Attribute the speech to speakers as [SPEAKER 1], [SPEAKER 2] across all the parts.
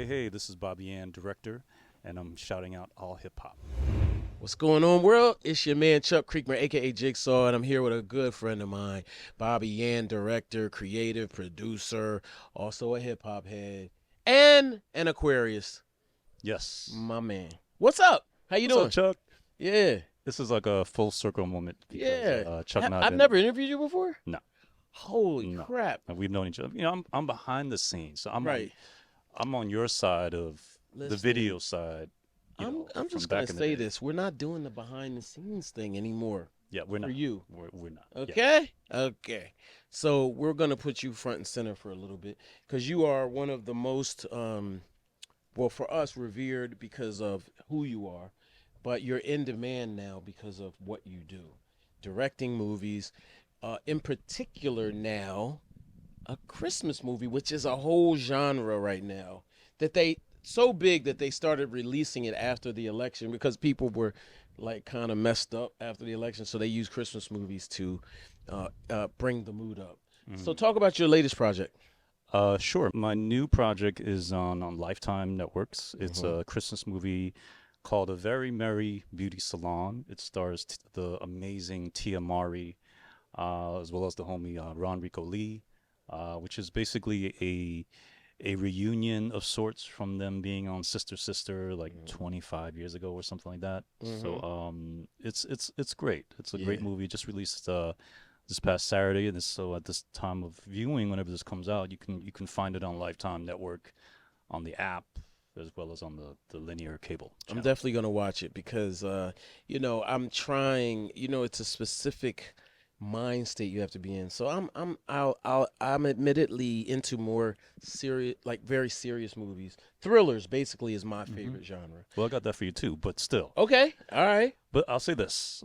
[SPEAKER 1] Hey, this is Bobby Ann, director, and I'm shouting out All Hip Hop.
[SPEAKER 2] What's going on, world? It's your man Chuck Creekmur, aka Jigsaw, and I'm here with a good friend of mine, Bobby Yan, director, creative producer, also a hip hop head, and an Aquarius.
[SPEAKER 1] Yes.
[SPEAKER 2] My man. What's up? How you
[SPEAKER 1] What's up,
[SPEAKER 2] doing?
[SPEAKER 1] Chuck?
[SPEAKER 2] Yeah,
[SPEAKER 1] This is like a full circle moment because
[SPEAKER 2] yeah.
[SPEAKER 1] Chuck and I have
[SPEAKER 2] I've
[SPEAKER 1] been.
[SPEAKER 2] never interviewed you before.
[SPEAKER 1] No,
[SPEAKER 2] Holy
[SPEAKER 1] no.
[SPEAKER 2] crap!
[SPEAKER 1] We've known each other. I'm behind the scenes, so
[SPEAKER 2] Right.
[SPEAKER 1] I'm on your side of the
[SPEAKER 2] Listen,
[SPEAKER 1] video side.
[SPEAKER 2] I'm
[SPEAKER 1] From
[SPEAKER 2] just gonna
[SPEAKER 1] back in the
[SPEAKER 2] say
[SPEAKER 1] day.
[SPEAKER 2] this: we're not doing the behind the scenes thing anymore
[SPEAKER 1] Yeah, we're
[SPEAKER 2] for
[SPEAKER 1] not.
[SPEAKER 2] you.
[SPEAKER 1] We're not. Yeah.
[SPEAKER 2] Okay? Okay. So we're going to put you front and center for a little bit because you are one of the most, well, for us, revered because of who you are, but you're in demand now because of what you do. Directing movies, in particular now, a Christmas movie, which is a whole genre right now, that they, so big that they started releasing it after the election because people were like kind of messed up after the election. So they use Christmas movies to bring the mood up. So
[SPEAKER 1] Mhm.
[SPEAKER 2] talk about your latest project.
[SPEAKER 1] Sure. My new project is on Lifetime Networks. It's
[SPEAKER 2] Mm-hmm.
[SPEAKER 1] a Christmas movie called A Very Merry Beauty Salon. It stars the amazing Tia Mowry, as well as the homie Ron Rico Lee, which is basically a reunion of sorts from them being on Sister Sister like 25 years ago or something like that. So
[SPEAKER 2] Mm-hmm.
[SPEAKER 1] it's great. It's a
[SPEAKER 2] Yeah.
[SPEAKER 1] great movie. Just released this past Saturday, and so at this time of viewing, whenever this comes out, you can find it on Lifetime Network, on the app, as well as on the linear cable
[SPEAKER 2] I'm
[SPEAKER 1] channel.
[SPEAKER 2] definitely gonna watch it because I'm trying. It's a specific mind state you have to be in. So I'm admittedly into more serious, like very serious movies. Thrillers basically is my
[SPEAKER 1] hmm
[SPEAKER 2] favorite genre.
[SPEAKER 1] Well, I got that for you too, but still.
[SPEAKER 2] Okay, all right.
[SPEAKER 1] But I'll say this: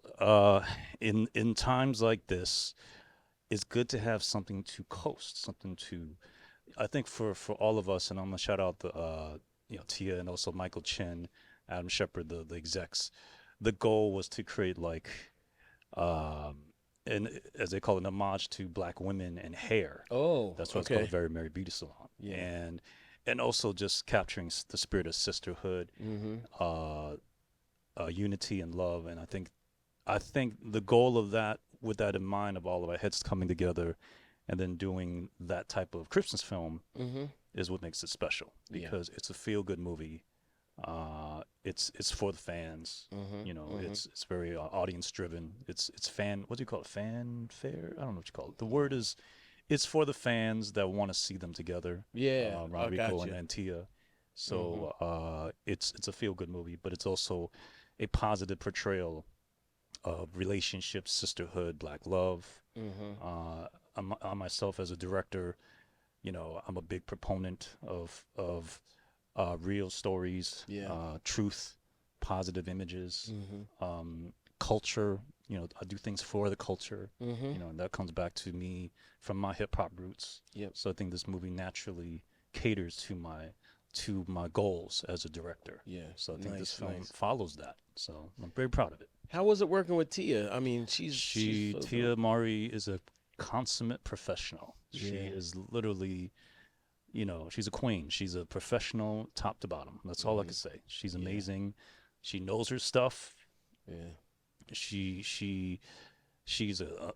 [SPEAKER 1] in times like this, it's good to have something to coast, something to. I think for all of us, and I'm gonna shout out the Tia and also Michael Chin, Adam Shepard, the execs. The goal was to create like um, and as they call it, an homage to black women and hair.
[SPEAKER 2] Oh,
[SPEAKER 1] That's why it's called a
[SPEAKER 2] okay.
[SPEAKER 1] Very Merry Beauty Salon,
[SPEAKER 2] Yeah.
[SPEAKER 1] and also just capturing the spirit of sisterhood,
[SPEAKER 2] Mm-hmm.
[SPEAKER 1] uh, unity and love. And I think the goal of that, with that in mind, of all of our heads coming together, and then doing that type of Christmas film,
[SPEAKER 2] Mm-hmm.
[SPEAKER 1] is what makes it special
[SPEAKER 2] Yeah.
[SPEAKER 1] because it's a feel good movie. It's for the fans.
[SPEAKER 2] Mm-hmm. Mm-hmm.
[SPEAKER 1] It's very audience driven. It's fan. What do you call it? Fanfare? I don't know what you call it. The word is it's for the fans that want to see them together.
[SPEAKER 2] Yeah, I
[SPEAKER 1] Rodrigo
[SPEAKER 2] got you.
[SPEAKER 1] and Tia.
[SPEAKER 2] Mm-hmm.
[SPEAKER 1] So it's a feel good movie, but it's also a positive portrayal of relationships, sisterhood, black love.
[SPEAKER 2] Mm-hmm.
[SPEAKER 1] I myself as a director, I'm a big proponent of real stories,
[SPEAKER 2] Yeah.
[SPEAKER 1] truth, positive images,
[SPEAKER 2] Mm-hmm.
[SPEAKER 1] culture. I do things for the culture.
[SPEAKER 2] Mm-hmm.
[SPEAKER 1] And that comes back to me from my hip hop roots.
[SPEAKER 2] Yep.
[SPEAKER 1] So I think this movie naturally caters to my goals as a director.
[SPEAKER 2] Yeah.
[SPEAKER 1] So I think this
[SPEAKER 2] Nice,
[SPEAKER 1] film
[SPEAKER 2] nice.
[SPEAKER 1] follows that. So I'm very proud of it.
[SPEAKER 2] How was it working with Tia? I mean, she's so
[SPEAKER 1] Tia
[SPEAKER 2] dope.
[SPEAKER 1] Mowry is a consummate professional. She
[SPEAKER 2] Yeah.
[SPEAKER 1] is literally, she's a queen. She's a professional top to bottom. That's all I
[SPEAKER 2] Mm-hmm.
[SPEAKER 1] can say. She's
[SPEAKER 2] Yeah.
[SPEAKER 1] amazing. She knows her stuff.
[SPEAKER 2] Yeah.
[SPEAKER 1] She's a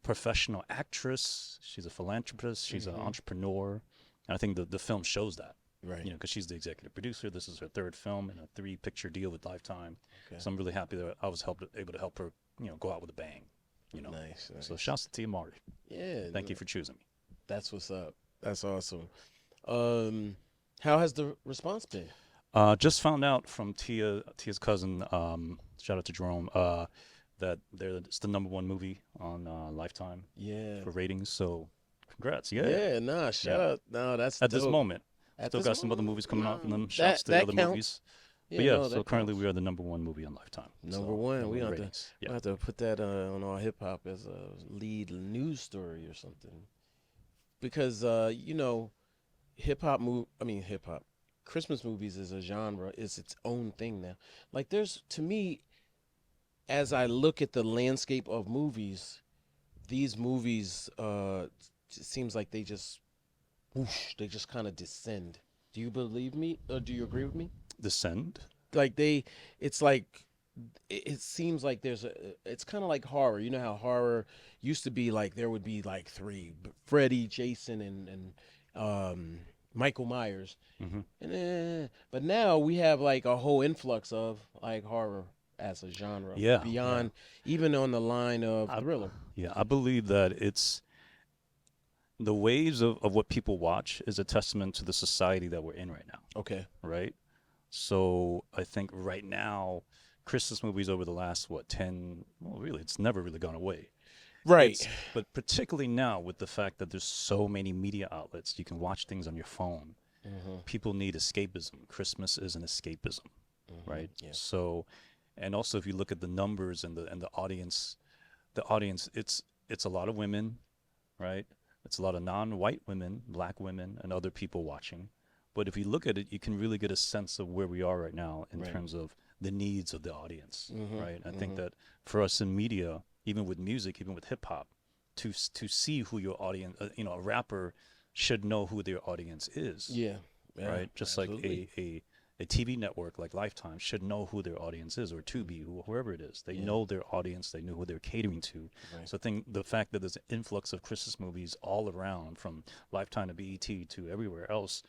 [SPEAKER 1] professional actress. She's a philanthropist. She's an
[SPEAKER 2] Mm-hmm.
[SPEAKER 1] entrepreneur. And I think the film shows that.
[SPEAKER 2] Right.
[SPEAKER 1] Because she's the executive producer. This is her third film in a 3 picture deal with Lifetime.
[SPEAKER 2] Okay.
[SPEAKER 1] So I'm really happy that I was able to help her, go out with a bang.
[SPEAKER 2] Nice.
[SPEAKER 1] So
[SPEAKER 2] Nice.
[SPEAKER 1] shouts to Tia Mowry.
[SPEAKER 2] Yeah.
[SPEAKER 1] Thank you for choosing me.
[SPEAKER 2] That's what's up. That's awesome. Um, how has the response been?
[SPEAKER 1] Just found out from Tia's cousin. Shout out to Jerome. That it's the number one movie on Lifetime
[SPEAKER 2] Yeah.
[SPEAKER 1] for ratings. So, congrats. Yeah,
[SPEAKER 2] Yeah. Nah. Shout
[SPEAKER 1] yeah.
[SPEAKER 2] out. No, that's
[SPEAKER 1] At this
[SPEAKER 2] dope.
[SPEAKER 1] moment,
[SPEAKER 2] At
[SPEAKER 1] still
[SPEAKER 2] this
[SPEAKER 1] got some other
[SPEAKER 2] moment,
[SPEAKER 1] movies coming out, and
[SPEAKER 2] no,
[SPEAKER 1] then shouts
[SPEAKER 2] that
[SPEAKER 1] to the
[SPEAKER 2] that
[SPEAKER 1] other
[SPEAKER 2] counts.
[SPEAKER 1] movies. But
[SPEAKER 2] Yeah.
[SPEAKER 1] yeah,
[SPEAKER 2] No,
[SPEAKER 1] so
[SPEAKER 2] that
[SPEAKER 1] currently
[SPEAKER 2] counts.
[SPEAKER 1] we are the number one movie on Lifetime.
[SPEAKER 2] Number
[SPEAKER 1] So
[SPEAKER 2] one.
[SPEAKER 1] number
[SPEAKER 2] We
[SPEAKER 1] one
[SPEAKER 2] have to.
[SPEAKER 1] ratings.
[SPEAKER 2] We
[SPEAKER 1] Yeah.
[SPEAKER 2] have to put that on our hip hop as a lead news story or something. Because hip hop move. I mean, hip hop. Christmas movies is a genre. It's its own thing now. Like there's to me, as I look at the landscape of movies, these movies it seems like they just whoosh, they just kind of descend. Do you believe me, or do you agree with me?
[SPEAKER 1] Descend.
[SPEAKER 2] Like they, it's like it seems like there's a. It's kind of like horror. You know how horror used to be like there would be like three: Freddy, Jason, and Michael Myers.
[SPEAKER 1] Hmm.
[SPEAKER 2] And but now we have like a whole influx of like horror as a genre
[SPEAKER 1] Yeah, yeah.
[SPEAKER 2] beyond even on the line of
[SPEAKER 1] I,
[SPEAKER 2] thriller.
[SPEAKER 1] yeah, I believe that it's the waves of what people watch is a testament to the society that we're in right now,
[SPEAKER 2] Okay.
[SPEAKER 1] right? So I think right now, Christmas movies over the last what 10, well, really, it's never really gone away.
[SPEAKER 2] Right.
[SPEAKER 1] It's but particularly now with the fact that there's so many media outlets, you can watch things on your phone.
[SPEAKER 2] Mhm.
[SPEAKER 1] People need escapism. Christmas is an escapism,
[SPEAKER 2] Mhm.
[SPEAKER 1] right?
[SPEAKER 2] Yeah.
[SPEAKER 1] So, and also if you look at the numbers and the audience, it's a lot of women, right? It's a lot of non-white women, black women, and other people watching. But if you look at it, you can really get a sense of where we are right now in
[SPEAKER 2] Right.
[SPEAKER 1] terms of the needs of the audience,
[SPEAKER 2] Mhm.
[SPEAKER 1] right? I think
[SPEAKER 2] Mhm.
[SPEAKER 1] that for us in media, even with music, even with hip hop, to see who your audience, a rapper should know who their audience is,
[SPEAKER 2] Yeah. Yeah.
[SPEAKER 1] right? Just like
[SPEAKER 2] Absolutely.
[SPEAKER 1] a TV network like Lifetime should know who their audience is, or Tubi, whoever it is. They
[SPEAKER 2] Yeah.
[SPEAKER 1] know their audience. They know who they're catering to.
[SPEAKER 2] Right.
[SPEAKER 1] So I think the fact that there's an influx of Christmas movies all around, from Lifetime to BET to everywhere else,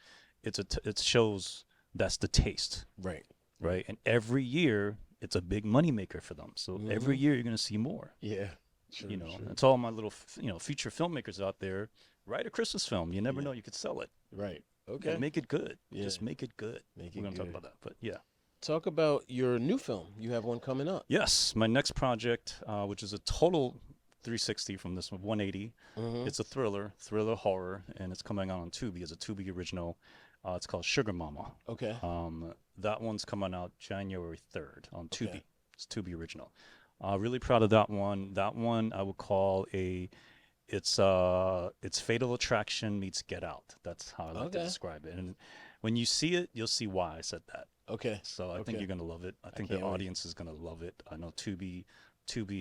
[SPEAKER 1] it shows that's the taste,
[SPEAKER 2] Right. Right.
[SPEAKER 1] right? And every year it's a big moneymaker for them. So every
[SPEAKER 2] Mhm.
[SPEAKER 1] year you're going to see more.
[SPEAKER 2] Yeah. True. True.
[SPEAKER 1] It's all my little future filmmakers out there. Write a Christmas film. You never
[SPEAKER 2] Yeah.
[SPEAKER 1] know, you could sell it.
[SPEAKER 2] Right.
[SPEAKER 1] And
[SPEAKER 2] Okay.
[SPEAKER 1] make it good.
[SPEAKER 2] Yeah.
[SPEAKER 1] Just make it good.
[SPEAKER 2] Make
[SPEAKER 1] We're
[SPEAKER 2] it
[SPEAKER 1] gonna talk
[SPEAKER 2] good.
[SPEAKER 1] about that, but yeah.
[SPEAKER 2] Talk about your new film. You have one coming up.
[SPEAKER 1] Yes, my next project, which is a total 360 from this one, 180.
[SPEAKER 2] Mhm.
[SPEAKER 1] It's a thriller horror, and it's coming out on Tubi. It's a Tubi original. It's called Sugar Mama.
[SPEAKER 2] Okay.
[SPEAKER 1] That one's coming out January 3rd on
[SPEAKER 2] Okay.
[SPEAKER 1] Tubi. It's Tubi original. Really proud of that one. That one I would call it's Fatal Attraction meets Get Out. That's how I like to
[SPEAKER 2] Okay.
[SPEAKER 1] describe it. And when you see it, you'll see why I said that.
[SPEAKER 2] Okay.
[SPEAKER 1] So I think
[SPEAKER 2] Okay.
[SPEAKER 1] you're gonna love it. I
[SPEAKER 2] I
[SPEAKER 1] think the
[SPEAKER 2] can't wait.
[SPEAKER 1] audience is gonna love it. I know Tubi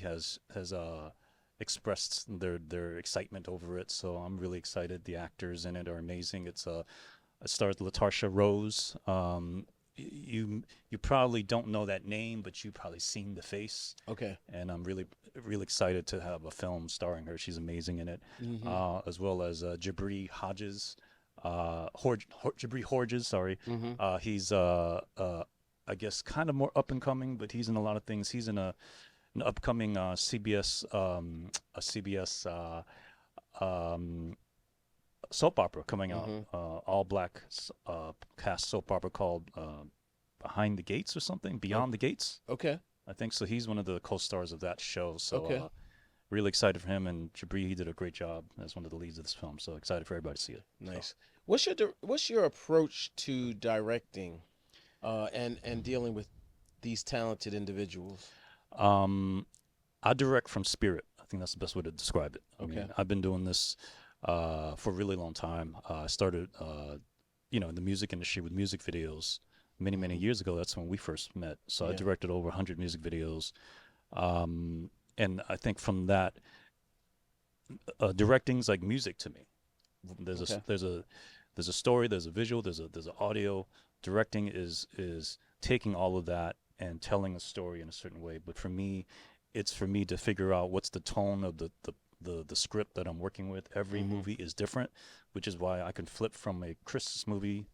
[SPEAKER 1] has expressed their excitement over it. So I'm really excited. The actors in it are amazing. It stars Latarsha Rose. You probably don't know that name, but you probably seen the face.
[SPEAKER 2] Okay.
[SPEAKER 1] And I'm really excited to have a film starring her. She's amazing in it,
[SPEAKER 2] Mhm.
[SPEAKER 1] as well as Jabri Hodges, Jabri Hodges. Sorry,
[SPEAKER 2] Mhm.
[SPEAKER 1] he's I guess kind of more up and coming, but he's in a lot of things. He's in an upcoming CBS um, soap opera coming out,
[SPEAKER 2] Mhm.
[SPEAKER 1] all black cast soap opera called Behind the Gates or something,
[SPEAKER 2] Oh,
[SPEAKER 1] Beyond the Gates.
[SPEAKER 2] okay.
[SPEAKER 1] I think so. He's one of the co-stars of that show. So
[SPEAKER 2] Okay.
[SPEAKER 1] really excited for him, and Jabri, he did a great job as one of the leads of this film. So excited for everybody to see it.
[SPEAKER 2] Nice. What's your approach to directing, and dealing with these talented individuals?
[SPEAKER 1] So, I direct from spirit. I think that's the best way to describe it. I
[SPEAKER 2] Okay.
[SPEAKER 1] mean, I've been doing this for a really long time. I started, in the music industry with music videos many
[SPEAKER 2] Mhm.
[SPEAKER 1] years ago. That's when we first met. So I
[SPEAKER 2] Yeah.
[SPEAKER 1] directed over 100 music videos, and I think from that, directing's like music to me. There's a
[SPEAKER 2] Okay.
[SPEAKER 1] there's a there's a story, there's a visual, there's an audio. Directing is taking all of that and telling a story in a certain way. But for me, it's for me to figure out what's the tone of the script that I'm working with. Every
[SPEAKER 2] Mhm.
[SPEAKER 1] movie is different, which is why I can flip from a Christmas movie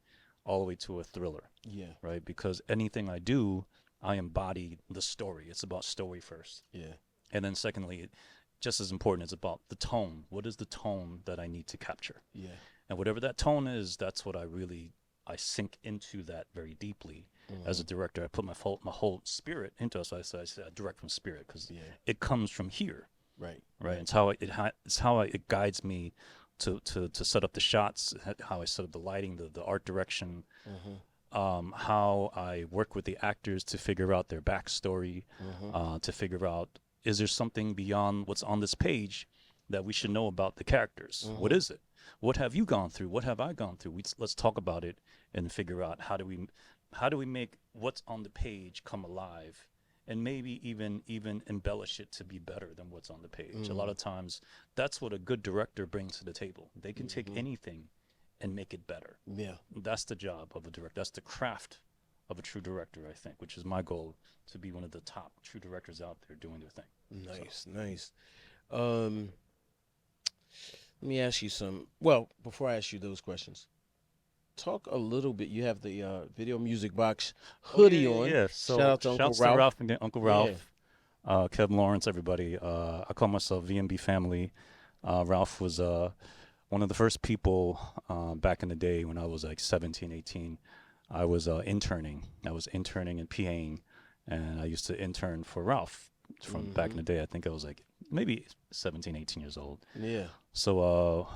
[SPEAKER 1] all the way to a thriller,
[SPEAKER 2] Yeah.
[SPEAKER 1] right? Because anything I do, I embody the story. It's about story first.
[SPEAKER 2] Yeah.
[SPEAKER 1] And then secondly, just as important, it's about the tone. What is the tone that I need to capture?
[SPEAKER 2] Yeah.
[SPEAKER 1] And whatever that tone is, that's what I sink into that very deeply. As a
[SPEAKER 2] Mhm.
[SPEAKER 1] director, I put my whole spirit into it. So I say I direct from spirit because
[SPEAKER 2] Yeah.
[SPEAKER 1] it comes from here,
[SPEAKER 2] Right.
[SPEAKER 1] right?
[SPEAKER 2] Right.
[SPEAKER 1] It guides me to set up the shots, how I set up the lighting, the art direction,
[SPEAKER 2] Mhm.
[SPEAKER 1] how I work with the actors to figure out their backstory,
[SPEAKER 2] Mhm.
[SPEAKER 1] to figure out, is there something beyond what's on this page that we should know about the characters? What
[SPEAKER 2] Mhm.
[SPEAKER 1] is it? What have you gone through? What have I gone through? Let's talk about it and figure out how do we make what's on the page come alive, and maybe even embellish it to be better than what's on the page. A lot
[SPEAKER 2] Mhm.
[SPEAKER 1] of times, that's what a good director brings to the table. They can take
[SPEAKER 2] Mhm.
[SPEAKER 1] anything and make it better.
[SPEAKER 2] Yeah.
[SPEAKER 1] That's the job of a director. That's the craft of a true director, I think, which is my goal, to be one of the top true directors out there doing their thing.
[SPEAKER 2] Nice, nice. Um, Let me ask you some. Well, before I ask you those questions, talk a little bit. You have the video music box
[SPEAKER 1] Oh yeah,
[SPEAKER 2] hoodie
[SPEAKER 1] yeah,
[SPEAKER 2] on.
[SPEAKER 1] yeah.
[SPEAKER 2] Shout
[SPEAKER 1] So
[SPEAKER 2] out to Uncle
[SPEAKER 1] shouts to
[SPEAKER 2] Ralph.
[SPEAKER 1] Ralph and Uncle
[SPEAKER 2] Yeah.
[SPEAKER 1] Ralph, Kevin Lawrence, everybody. I call myself VMB family. Ralph was one of the first people back in the day when I was like 17, 18. I was interning. I was interning and PAing, and I used to intern for Ralph from back in the day. I think I was like maybe 17, 18 years old.
[SPEAKER 2] Yeah.
[SPEAKER 1] So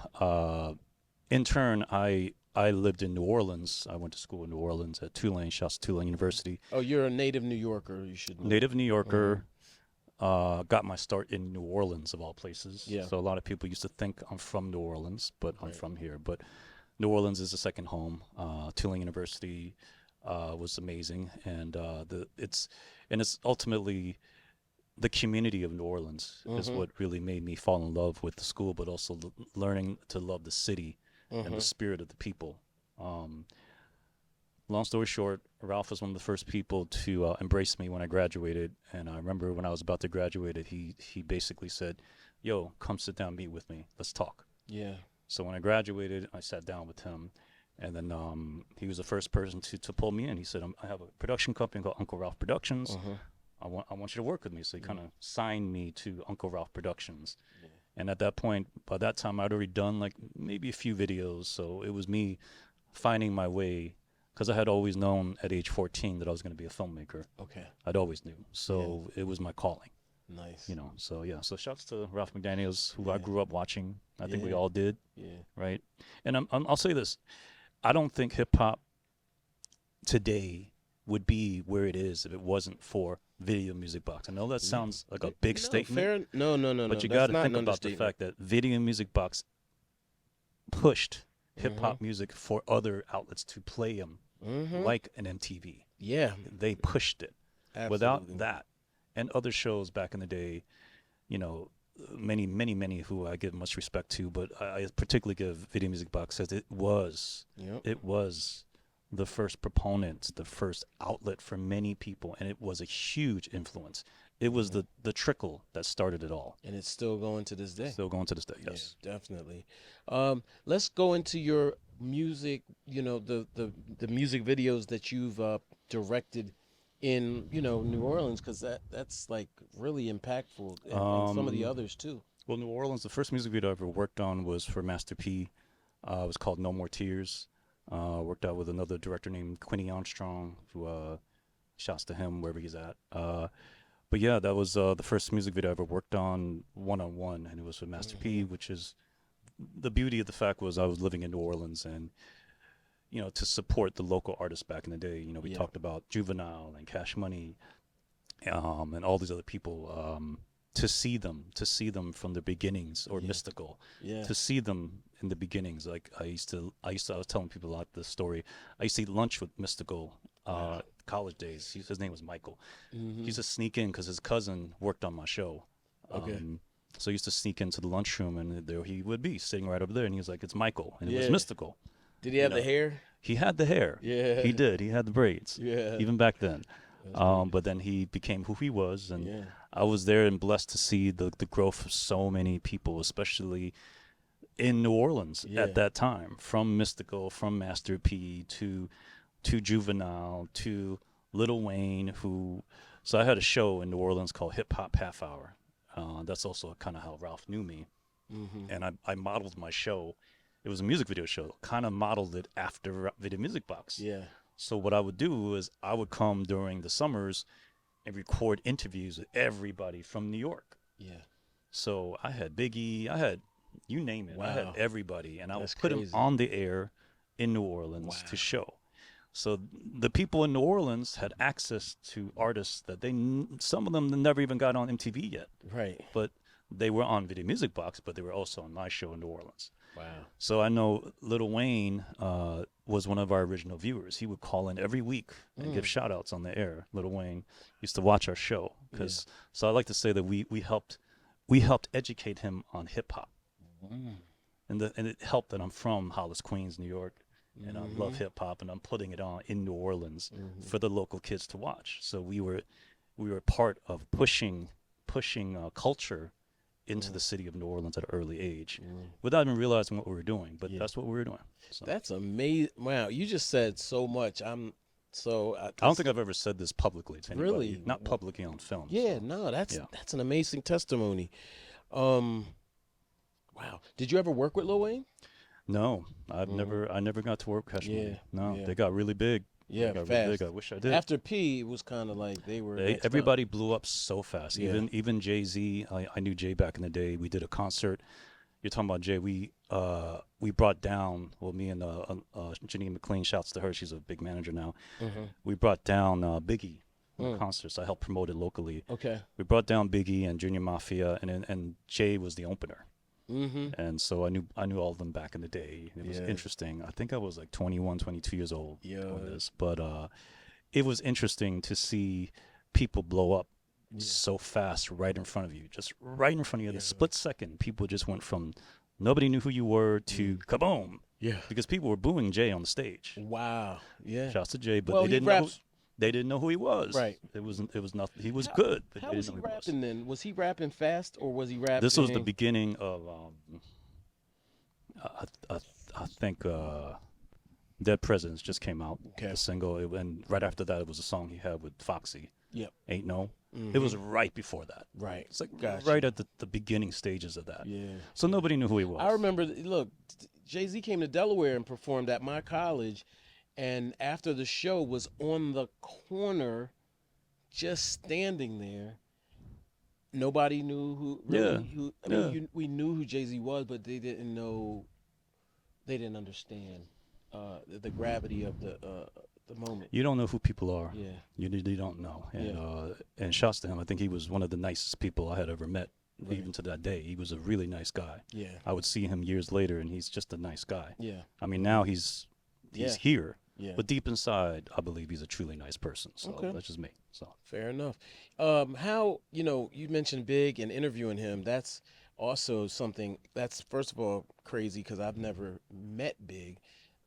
[SPEAKER 1] intern, I lived in New Orleans. I went to school in New Orleans at Tulane, shouts to Tulane University.
[SPEAKER 2] Oh, you're a native New Yorker. You should know.
[SPEAKER 1] Native New Yorker. Got my start in New Orleans, of all places.
[SPEAKER 2] Yeah.
[SPEAKER 1] So a lot of people used to think I'm from New Orleans, but I'm
[SPEAKER 2] Right.
[SPEAKER 1] from here. But New Orleans is a second home. Tulane University was amazing, and it's ultimately the community of New Orleans is what really made me fall in love with the school, but also learning to love the city and the spirit of the people. Long story short, Ralph was one of the first people to embrace me when I graduated. And I remember when I was about to graduate, he basically said, "Yo, come sit down, meet with me. Let's talk."
[SPEAKER 2] Yeah.
[SPEAKER 1] So when I graduated, I sat down with him. And then he was the first person to pull me in. He said, "I have a production company called Uncle Ralph Productions. I want you to work with me." So he kind of signed me to Uncle Ralph Productions.
[SPEAKER 2] Yeah.
[SPEAKER 1] And at that point, by that time, I'd already done like maybe a few videos. So it was me finding my way, because I had always known at age 14 that I was going to be a filmmaker.
[SPEAKER 2] Okay.
[SPEAKER 1] I'd always knew. So it was my calling,
[SPEAKER 2] Nice.
[SPEAKER 1] you know. So yeah. So shouts to Ralph McDaniels, who I
[SPEAKER 2] Yeah.
[SPEAKER 1] grew up watching. I think we
[SPEAKER 2] Yeah.
[SPEAKER 1] all did,
[SPEAKER 2] Yeah.
[SPEAKER 1] right? And I'll say this: I don't think hip hop today would be where it is if it wasn't for Video Music Box. I know that sounds like a big
[SPEAKER 2] No,
[SPEAKER 1] statement,
[SPEAKER 2] fair. No, no, no,
[SPEAKER 1] but
[SPEAKER 2] no.
[SPEAKER 1] you
[SPEAKER 2] That's
[SPEAKER 1] got to
[SPEAKER 2] not
[SPEAKER 1] think
[SPEAKER 2] an
[SPEAKER 1] about the
[SPEAKER 2] understatement.
[SPEAKER 1] fact that Video Music Box pushed hip hop music for other outlets to play them, like an MTV.
[SPEAKER 2] Yeah.
[SPEAKER 1] They pushed it.
[SPEAKER 2] Absolutely.
[SPEAKER 1] Without that, and other shows back in the day, you know, many who I give much respect to, but I particularly give Video Music Box, as it was the first proponent, the first outlet for many people, and it was a huge influence. It was the trickle that started it all.
[SPEAKER 2] And it's still going to this day.
[SPEAKER 1] Still going to this day, yes.
[SPEAKER 2] Yeah, definitely. Let's go into your music. You know, the music videos that you've directed in New Orleans, because that's like really impactful, and some of the others too.
[SPEAKER 1] Well, New Orleans, the first music video I ever worked on was for Master P. It was called No More Tears. Worked out with another director named Quinny Armstrong, who shouts to him wherever he's at. But yeah, that was the first music video I ever worked on one-on-one, and it was with Master P, which is the beauty of the fact was I was living in New Orleans, and to support the local artists back in the day. We talked about Juvenile and Cash Money, and all these other people. To see them from the beginnings, or Mystical, to see them in the beginnings. Like I was telling people a lot this story. I used to eat lunch with Mystical, college days. His name was Michael. He used to sneak in because his cousin worked on my show.
[SPEAKER 2] Okay.
[SPEAKER 1] So I used to sneak into the lunchroom, and there he would be sitting right over there, and he was like, "It's Michael," and it was Mystical.
[SPEAKER 2] Did he have the hair?
[SPEAKER 1] He had the hair.
[SPEAKER 2] Yeah.
[SPEAKER 1] He did. He had the braids.
[SPEAKER 2] Yeah.
[SPEAKER 1] Even back then. But then he became who he was, and I was there and blessed to see the growth of so many people, especially in New Orleans at that time, from Mystical, from Master P to Juvenile to Lil Wayne, so I had a show in New Orleans called Hip Hop Half Hour. That's also kind of how Ralph knew me, and I modeled my show. It was a music video show, kind of modeled it after Video Music Box.
[SPEAKER 2] Yeah.
[SPEAKER 1] So what I would do is I would come during the summers and record interviews with everybody from New York.
[SPEAKER 2] Yeah.
[SPEAKER 1] So I had Biggie, I had you name it. I had
[SPEAKER 2] Wow.
[SPEAKER 1] everybody, and I would
[SPEAKER 2] That's
[SPEAKER 1] put them
[SPEAKER 2] crazy.
[SPEAKER 1] on the air in New Orleans to show. So the people in New Orleans had access to artists that some of them never even got on MTV yet.
[SPEAKER 2] Right.
[SPEAKER 1] But they were on Video Music Box, but they were also on my show in New Orleans.
[SPEAKER 2] Wow.
[SPEAKER 1] So I know Lil Wayne was one of our original viewers. He would call in every week and give shout outs on the air. Lil Wayne used to watch our show. So I like to say that we helped educate him on hip hop. and it helped that I'm from Hollis, Queens, New York, and I love hip hop, and I'm putting it on in New Orleans for the local kids to watch. So we were part of pushing culture into the city of New Orleans at an early age, without even realizing what we were doing. But that's what we were doing. So.
[SPEAKER 2] That's amazing. Wow, you just said so much.
[SPEAKER 1] I don't think I've ever said this publicly to anybody.
[SPEAKER 2] Really?
[SPEAKER 1] Not publicly on film.
[SPEAKER 2] Yeah,
[SPEAKER 1] so.
[SPEAKER 2] no, that's an amazing testimony. Wow. Did you ever work with Lil Wayne?
[SPEAKER 1] No, I never got to work with Cash Money. No,
[SPEAKER 2] yeah.
[SPEAKER 1] they got really big.
[SPEAKER 2] Yeah,
[SPEAKER 1] they got
[SPEAKER 2] fast.
[SPEAKER 1] really big. I wish I did.
[SPEAKER 2] After P, it was kind of like they were.
[SPEAKER 1] Everybody blew up so fast.
[SPEAKER 2] Yeah.
[SPEAKER 1] Even Jay-Z. I knew Jay back in the day. We did a concert. You're talking about Jay. We brought down. Well, me and Janine McLean. Shouts to her. She's a big manager now. We brought down Biggie. Concerts. I helped promote it locally.
[SPEAKER 2] Okay.
[SPEAKER 1] We brought down Biggie and Junior Mafia, and Jay was the opener. And so I knew all of them back in the day. It was interesting. I think I was like 21, 22 years old on this, but it was interesting to see people blow up so fast right in front of you, just right in front of you. The split second, people just went from nobody knew who you were to kaboom.
[SPEAKER 2] Yeah,
[SPEAKER 1] because people were booing Jay on the stage.
[SPEAKER 2] Wow. Yeah.
[SPEAKER 1] Shouts to Jay, but they didn't know who he was.
[SPEAKER 2] Right.
[SPEAKER 1] It was nothing. He was good. But
[SPEAKER 2] how was he rapping then? Was he rapping fast or was he rapping?
[SPEAKER 1] This was the beginning of, I think, Dead Presidents just came out.
[SPEAKER 2] Okay.
[SPEAKER 1] The single, and right after that, it was a song he had with Foxy.
[SPEAKER 2] Yep.
[SPEAKER 1] Ain't No. It was right before that.
[SPEAKER 2] Right.
[SPEAKER 1] It's like right at the beginning stages of that.
[SPEAKER 2] Yeah.
[SPEAKER 1] So nobody knew who he was.
[SPEAKER 2] I remember. Look, Jay-Z came to Delaware and performed at my college. And after the show was on the corner, just standing there. Nobody knew who. Really, I mean, we knew who Jay-Z was, but they didn't know. They didn't understand the gravity of the moment.
[SPEAKER 1] You don't know who people are.
[SPEAKER 2] Yeah.
[SPEAKER 1] You don't know. And shouts to him. I think he was one of the nicest people I had ever met. Right. Even to that day, he was a really nice guy.
[SPEAKER 2] Yeah.
[SPEAKER 1] I would see him years later, and he's just a nice guy.
[SPEAKER 2] Yeah.
[SPEAKER 1] I mean, now he's here.
[SPEAKER 2] Yeah.
[SPEAKER 1] But deep inside, I believe he's a truly nice person. So that's just me. So
[SPEAKER 2] fair enough. How you mentioned Big and interviewing him. That's also something that's first of all crazy because I've never met Big,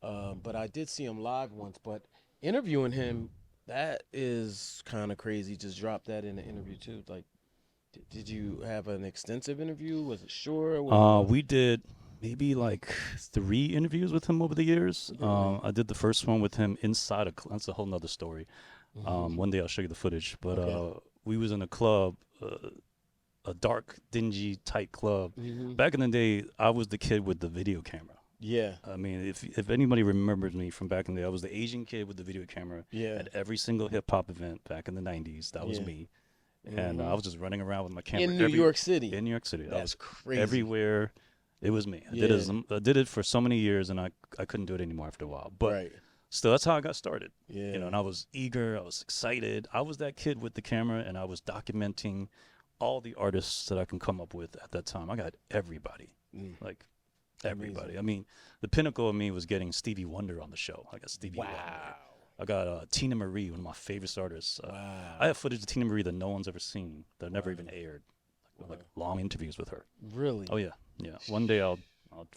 [SPEAKER 2] but I did see him live once. But interviewing him, that is kind of crazy. Just drop that in the interview too. Like, did you have an extensive interview? Was it short?
[SPEAKER 1] We did. Maybe like 3 interviews with him over the years.
[SPEAKER 2] Really?
[SPEAKER 1] I did the first one with him inside that's a whole nother story. One day I'll show you the footage. But we was in a club, a dark, dingy, tight club. Back in the day, I was the kid with the video camera.
[SPEAKER 2] Yeah.
[SPEAKER 1] I mean, if anybody remembers me from back in the day, I was the Asian kid with the video camera at every single hip-hop event back in the 90s. That was me. And I was just running around with my camera.
[SPEAKER 2] In New York City?
[SPEAKER 1] In New York City.
[SPEAKER 2] That's crazy.
[SPEAKER 1] Everywhere. It was me. I did it for so many years, and I couldn't do it anymore after a while. But still, that's how I got started. Yeah. And I was eager. I was excited. I was that kid with the camera, and I was documenting all the artists that I can come up with at that time. I got everybody. Like, everybody. Amazing. I mean, the pinnacle of me was getting Stevie Wonder on the show. I got Stevie Wonder. I got Tia Mowry, one of my favorite artists. I have footage of Tia Mowry that no one's ever seen, that never even aired. Like long interviews with her.
[SPEAKER 2] Really?
[SPEAKER 1] Oh yeah. One day I'll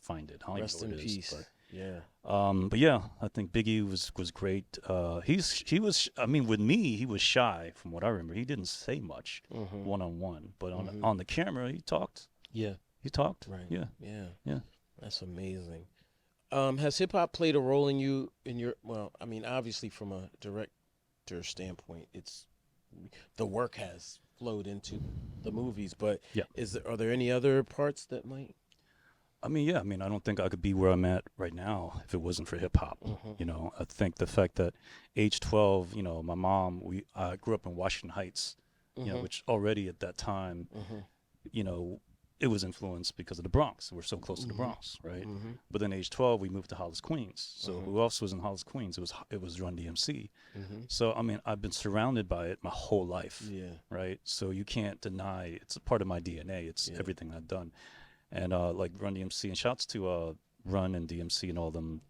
[SPEAKER 1] find it.
[SPEAKER 2] Rest in peace.
[SPEAKER 1] But yeah, I think Biggie was great. He was. I mean, with me, he was shy from what I remember. He didn't say much one-on-one, but on the camera, he talked.
[SPEAKER 2] Yeah.
[SPEAKER 1] He talked.
[SPEAKER 2] Right.
[SPEAKER 1] Yeah.
[SPEAKER 2] That's amazing. Has hip hop played a role in you well, I mean, obviously from a director standpoint, it's the work has flowed into the movies, but are there any other parts that might?
[SPEAKER 1] I mean, I don't think I could be where I'm at right now if it wasn't for hip hop. I think the fact that age 12, my mom, I grew up in Washington Heights, which already at that time, it was influenced because of the Bronx. We're so close to the Bronx, right? But then age 12, we moved to Hollis, Queens. So who else was in Hollis, Queens? It was Run DMC. So, I mean, I've been surrounded by it my whole life, right? So you can't deny it's a part of my DNA. It's everything I've done. And like Run DMC, and shouts to Run and DMC and all them.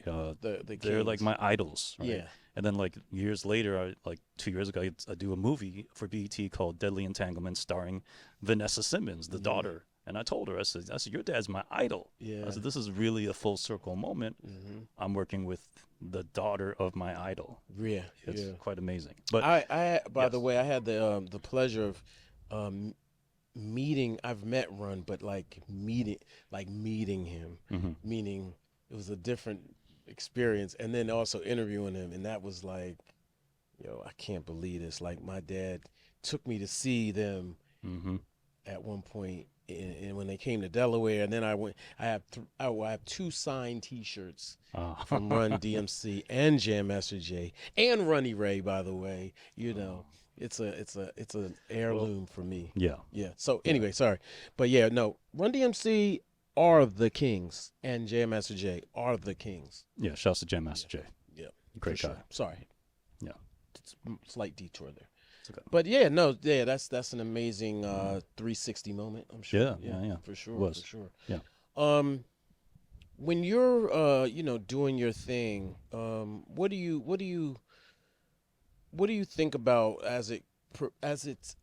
[SPEAKER 1] They're like my idols, right?
[SPEAKER 2] Yeah.
[SPEAKER 1] And then like years later, like 2 years ago, I do a movie for BET called Deadly Entanglement starring Vanessa Simmons, the daughter And I told her, I said, your dad's my idol.
[SPEAKER 2] Yeah.
[SPEAKER 1] I said, this is really a full circle moment.
[SPEAKER 2] Mm-hmm.
[SPEAKER 1] I'm working with the daughter of my idol.
[SPEAKER 2] Yeah.
[SPEAKER 1] It's
[SPEAKER 2] Yeah.
[SPEAKER 1] quite amazing. But
[SPEAKER 2] By the
[SPEAKER 1] yes.
[SPEAKER 2] way, I had the pleasure of um, meeting. I've met Run, but meeting him,
[SPEAKER 1] Hmm.
[SPEAKER 2] meaning it was a different experience, and then also interviewing him, and that was like, yo, I can't believe this. Like my dad took me to see them
[SPEAKER 1] Hmm.
[SPEAKER 2] at one point, and when they came to Delaware, and then I went. I have two signed T-shirts from Run DMC and Jam Master Jay and Runny Ray. By the way, it's an
[SPEAKER 1] Well,
[SPEAKER 2] heirloom for me.
[SPEAKER 1] yeah.
[SPEAKER 2] Yeah. So
[SPEAKER 1] Yeah.
[SPEAKER 2] anyway, sorry, but yeah, no. Run DMC are the kings, and Jam Master Jay are the kings.
[SPEAKER 1] Yeah. Shouts to Jam Master Jay.
[SPEAKER 2] Yeah,
[SPEAKER 1] Great
[SPEAKER 2] for
[SPEAKER 1] guy.
[SPEAKER 2] sure. Sorry.
[SPEAKER 1] Yeah.
[SPEAKER 2] It's a slight detour there.
[SPEAKER 1] It's okay.
[SPEAKER 2] But yeah, no, yeah, that's an amazing 360 moment. I'm sure.
[SPEAKER 1] Yeah.
[SPEAKER 2] For sure,
[SPEAKER 1] Was.
[SPEAKER 2] for sure.
[SPEAKER 1] Yeah.
[SPEAKER 2] When you're doing your thing, what do you think about as it's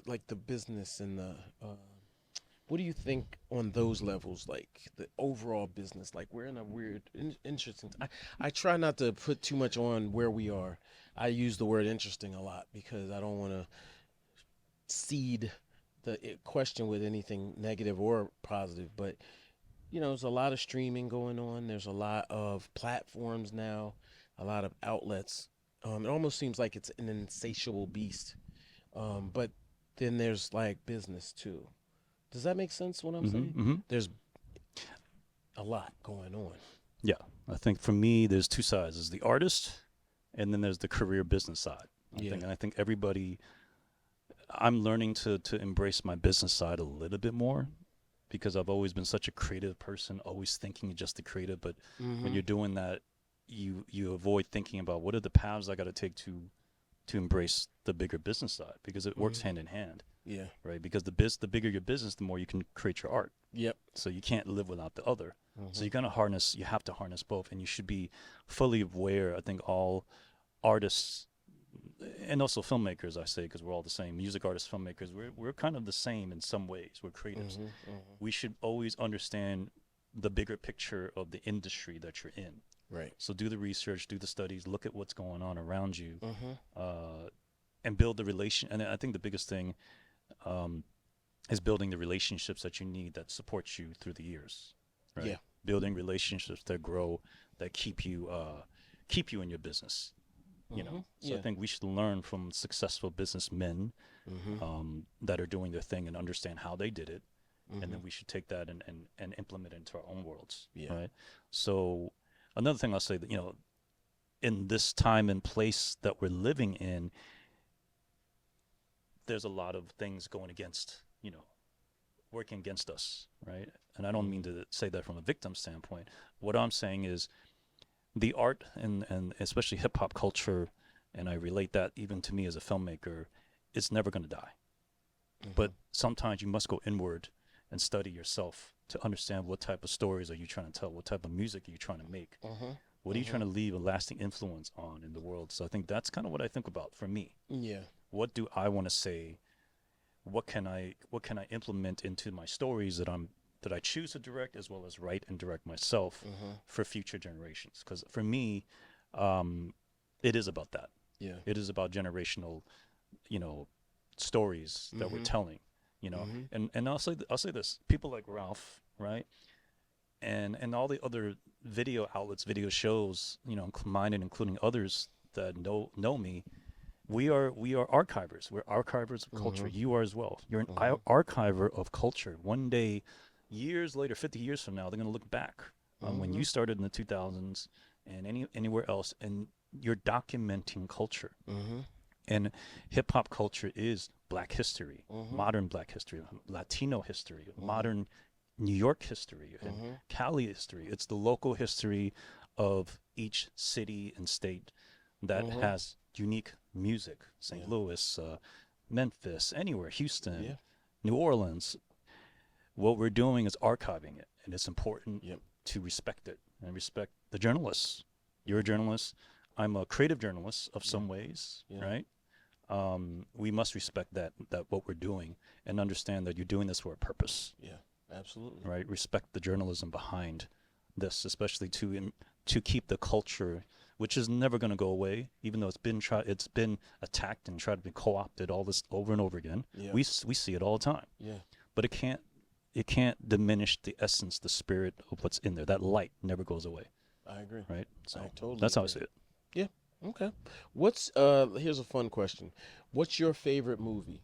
[SPEAKER 2] like the business and the what do you think on those levels, like the overall business? Like we're in a weird, interesting. I try not to put too much on where we are. I use the word interesting a lot because I don't want to seed the question with anything negative or positive. But there's a lot of streaming going on. There's a lot of platforms now, a lot of outlets. It almost seems like it's an insatiable beast. But then there's like business too. Does that make sense what I'm
[SPEAKER 1] Hmm.
[SPEAKER 2] saying?
[SPEAKER 1] Hmm.
[SPEAKER 2] There's a lot going on.
[SPEAKER 1] Yeah. I think for me, there's two sides. There's the artist, and then there's the career business side. I think everybody. I'm learning to embrace my business side a little bit more because I've always been such a creative person, always thinking just the creative. But when
[SPEAKER 2] Mm-hmm.
[SPEAKER 1] you're doing that, you avoid thinking about what are the paths I got to take to embrace the bigger business side because it works
[SPEAKER 2] Mm-hmm.
[SPEAKER 1] hand in hand,
[SPEAKER 2] Yeah.
[SPEAKER 1] right? Because the bigger your business, the more you can create your art.
[SPEAKER 2] Yep.
[SPEAKER 1] So you can't live without the other. So
[SPEAKER 2] Mm-hmm.
[SPEAKER 1] you have to harness both, and you should be fully aware. I think all artists and also filmmakers, I say, because we're all the same. Music artists, filmmakers, we're kind of the same in some ways. We're creatives.
[SPEAKER 2] Mm-hmm. Mm-hmm.
[SPEAKER 1] We should always understand the bigger picture of the industry that you're in.
[SPEAKER 2] Right.
[SPEAKER 1] So do the research, do the studies, look at what's going on around you,
[SPEAKER 2] Mm-hmm.
[SPEAKER 1] and build the relation. And I think the biggest thing um, is building the relationships that you need that support you through the years. Right?
[SPEAKER 2] Yeah.
[SPEAKER 1] Building relationships that grow, that keep you in your business.
[SPEAKER 2] Mm-hmm.
[SPEAKER 1] So
[SPEAKER 2] Yeah.
[SPEAKER 1] I think we should learn from successful businessmen
[SPEAKER 2] Mm-hmm.
[SPEAKER 1] that are doing their thing and understand how they did it,
[SPEAKER 2] Mm-hmm.
[SPEAKER 1] and then we should take that and implement it into our own worlds.
[SPEAKER 2] Yeah.
[SPEAKER 1] Right. So another thing I'll say that in this time and place that we're living in, there's a lot of things going against working against us, right? And I don't mean to say that from a victim standpoint. What I'm saying is the art and especially hip hop culture, and I relate that even to me as a filmmaker, it's never going to die.
[SPEAKER 2] Mm-hmm.
[SPEAKER 1] But sometimes you must go inward and study yourself to understand what type of stories are you trying to tell, what type of music are you trying to make,
[SPEAKER 2] Mm-hmm.
[SPEAKER 1] what are you trying to leave a lasting influence on in the world. So I think that's kind of what I think about for me.
[SPEAKER 2] Yeah.
[SPEAKER 1] What do I want to say? What can I implement into my stories that I choose to direct as well as write and direct myself
[SPEAKER 2] Mm-hmm.
[SPEAKER 1] for future generations? Because for me, it is about that.
[SPEAKER 2] Yeah.
[SPEAKER 1] It is about generational, stories that we're
[SPEAKER 2] Mhm.
[SPEAKER 1] telling. And I'll say this: people like Ralph, right, and all the other video outlets, video shows, mine and including others that know me. We are archivers. We're archivers of culture.
[SPEAKER 2] Mhm.
[SPEAKER 1] You are as well. You're an
[SPEAKER 2] Mhm.
[SPEAKER 1] archiver of culture. One day, years later, 50 years from now, they're going to look back on when you started in the 2000s and anywhere else, and you're documenting culture.
[SPEAKER 2] Mm-hmm.
[SPEAKER 1] And hip hop culture is Black history,
[SPEAKER 2] Mhm.
[SPEAKER 1] modern Black history, Latino history, modern New York history, and Cali history. It's the local history of each city and state that has unique music. St.
[SPEAKER 2] Yeah.
[SPEAKER 1] Louis, Memphis, anywhere, Houston,
[SPEAKER 2] Yeah.
[SPEAKER 1] New Orleans. What we're doing is archiving it, and it's important
[SPEAKER 2] Yep.
[SPEAKER 1] to respect it and respect the journalists. You're a journalist. I'm a creative journalist of some ways,
[SPEAKER 2] Yeah.
[SPEAKER 1] right? we must respect that what we're doing and understand that you're doing this for a purpose.
[SPEAKER 2] Yeah, absolutely.
[SPEAKER 1] Right? Respect the journalism behind this, especially to keep the culture, which is never going to go away, even though it's been attacked and tried to be co-opted all this over and over again.
[SPEAKER 2] Yeah.
[SPEAKER 1] We see it all the time.
[SPEAKER 2] Yeah.
[SPEAKER 1] But it can't diminish the essence, the spirit of what's in there. That light never goes away.
[SPEAKER 2] I agree.
[SPEAKER 1] Right? So
[SPEAKER 2] I totally
[SPEAKER 1] that's how I
[SPEAKER 2] agree.
[SPEAKER 1] see it.
[SPEAKER 2] Yeah. Okay. What's here's a fun question. What's your favorite movie?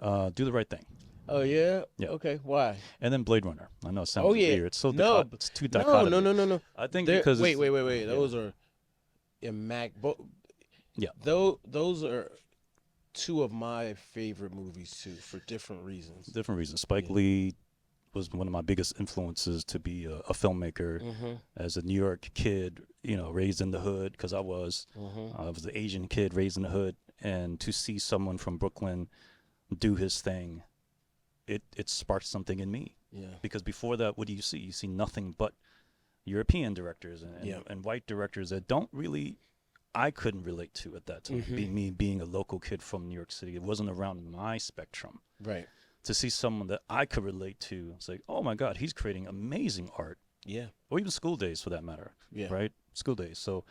[SPEAKER 1] Do the Right Thing.
[SPEAKER 2] Oh yeah?
[SPEAKER 1] Yeah.
[SPEAKER 2] Okay. Why?
[SPEAKER 1] And then Blade Runner. I know it sounds
[SPEAKER 2] Oh, yeah.
[SPEAKER 1] weird. It's so
[SPEAKER 2] No,
[SPEAKER 1] it's too dichotomous.
[SPEAKER 2] No.
[SPEAKER 1] I think
[SPEAKER 2] There-
[SPEAKER 1] because
[SPEAKER 2] wait.
[SPEAKER 1] yeah.
[SPEAKER 2] Those are
[SPEAKER 1] Yeah.
[SPEAKER 2] Those are two of my favorite movies too, for different reasons.
[SPEAKER 1] different reasons. Spike
[SPEAKER 2] Yeah.
[SPEAKER 1] Lee was one of my biggest influences to be a filmmaker.
[SPEAKER 2] Mm-hmm.
[SPEAKER 1] As a New York kid, raised in the hood, because I was an Asian kid raised in the hood, and to see someone from Brooklyn do his thing, it sparked something in me.
[SPEAKER 2] Yeah.
[SPEAKER 1] Because before that, what do you see? You see nothing but European directors
[SPEAKER 2] Yeah.
[SPEAKER 1] and white directors that I couldn't relate to at that time. Being a local kid from New York City, it wasn't around my spectrum.
[SPEAKER 2] Right.
[SPEAKER 1] To see someone that I could relate to, it's like, oh my God, he's creating amazing art.
[SPEAKER 2] Yeah.
[SPEAKER 1] Or even School Days for that matter.
[SPEAKER 2] Yeah.
[SPEAKER 1] Right? School Days. So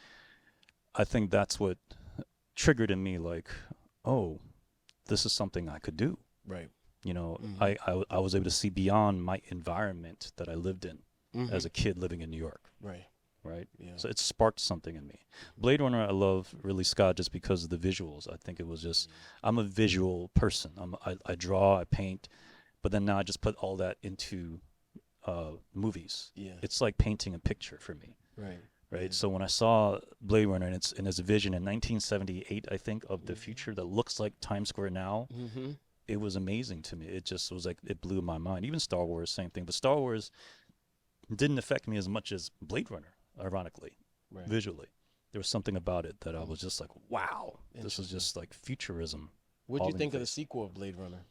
[SPEAKER 1] I think that's what triggered in me, like, oh, this is something I could do.
[SPEAKER 2] Right.
[SPEAKER 1] I was able to see beyond my environment that I lived in as a kid living in New York.
[SPEAKER 2] Right.
[SPEAKER 1] Right?
[SPEAKER 2] Yeah.
[SPEAKER 1] So it sparked something in me. Blade Runner, I love Ridley Scott just because of the visuals. I think it was just, I'm a visual person. I draw, I paint, but then now I just put all that into movies.
[SPEAKER 2] Yeah.
[SPEAKER 1] It's like painting a picture for me.
[SPEAKER 2] Right.
[SPEAKER 1] Right.
[SPEAKER 2] Yeah.
[SPEAKER 1] So when I saw Blade Runner and its vision in 1978, I think, of the future that looks like Times Square now, it was amazing to me. It just was like, it blew my mind. Even Star Wars, same thing. But Star Wars didn't affect me as much as Blade Runner, ironically, visually. There was something about it that I was just like, wow, this is just like futurism.
[SPEAKER 2] What do you think of the sequel of Blade Runner?